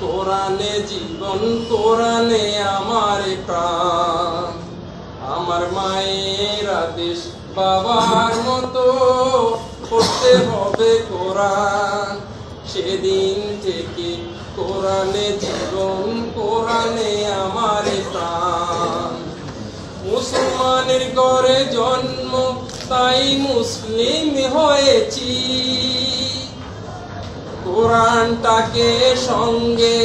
কোরআনে জীবন, কোরআনে আমার প্রাণ। আমার মায়ের আদেশ বাবার মতো পড়তে হবে কোরআন। সেদিন থেকে কোরআনে জীবন, কোরআনে আমার প্রাণ। মুসলমানের ঘরে জন্ম, তাই মুসলিম হয়েছি। কোরআনটাকে সঙ্গে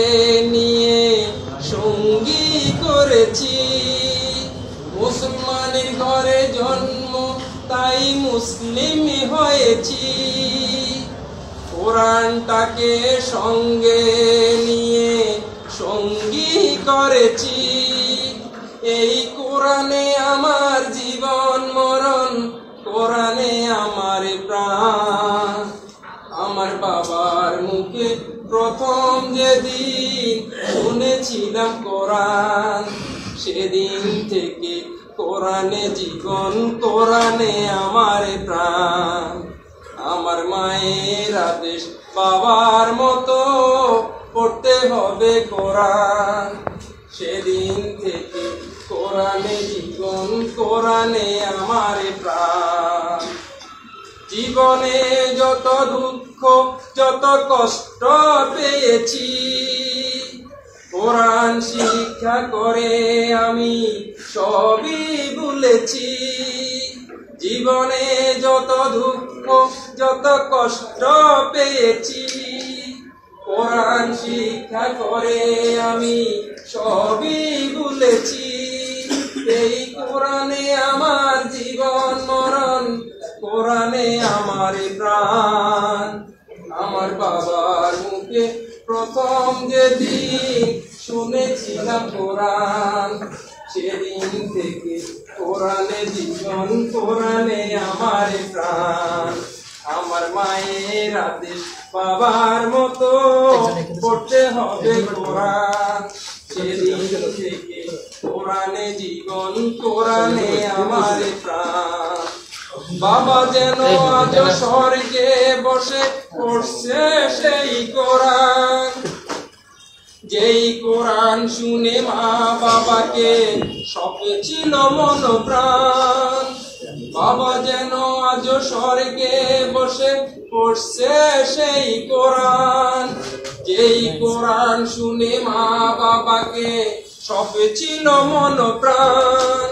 নিয়ে সঙ্গী করেছি। মুসলমানের ঘরে জন্ম, তাই মুসলিম হয়েছি। কোরআনটাকে সঙ্গে নিয়ে সঙ্গী করেছি। এই কোরআনে আমার জীবন মরণ, কোরআনে আমার প্রাণ। আমার বাবার মুখে প্রথম যেদিন শুনেছিলাম কোরআন, সেদিন থেকে কোরআনে জীবন, কোরআনে আমার প্রাণ। আমার মায়ের আদেশ বাবার মতো পড়তে হবে কোরআন। সেদিন থেকে কোরআনে জীবন, কোরআনে আমার প্রাণ। জীবনে যত দুঃখ, যত কষ্ট পেয়েছি, কোরআন শিক্ষা করে আমি সবই ভুলেছি। জীবনে যত দুঃখ, যত কষ্ট পেয়েছি, কোরআন শিক্ষা করে আমি সবই ভুলেছি। এই কোরআনে আমার জীবন মরণ, কোরআনে আমার প্রাণ। আমার বাবার মুখে প্রথম যেদিন শুনেছিলাম কোরআন, সেদিন থেকে কোরআনে জীবন, কোরআনে আমার প্রাণ। আমার মায়ের আদেশ বাবার মতো পড়তে হবে কোরআন। সেদিন থেকে কোরআনে জীবন, কোরআনে আমার প্রাণ। বাবা যেন আজ স্বর্গে বসে পড়ছে সেই কোরআন। যেই কোরআন শুনে মা বাবাকে সপেছিল মন প্রাণ। বাবা যেন আজ স্বর্গে বসে পড়ছে সেই কোরআন। যেই কোরআন শুনে মা বাবাকে সপেছিল মন প্রাণ।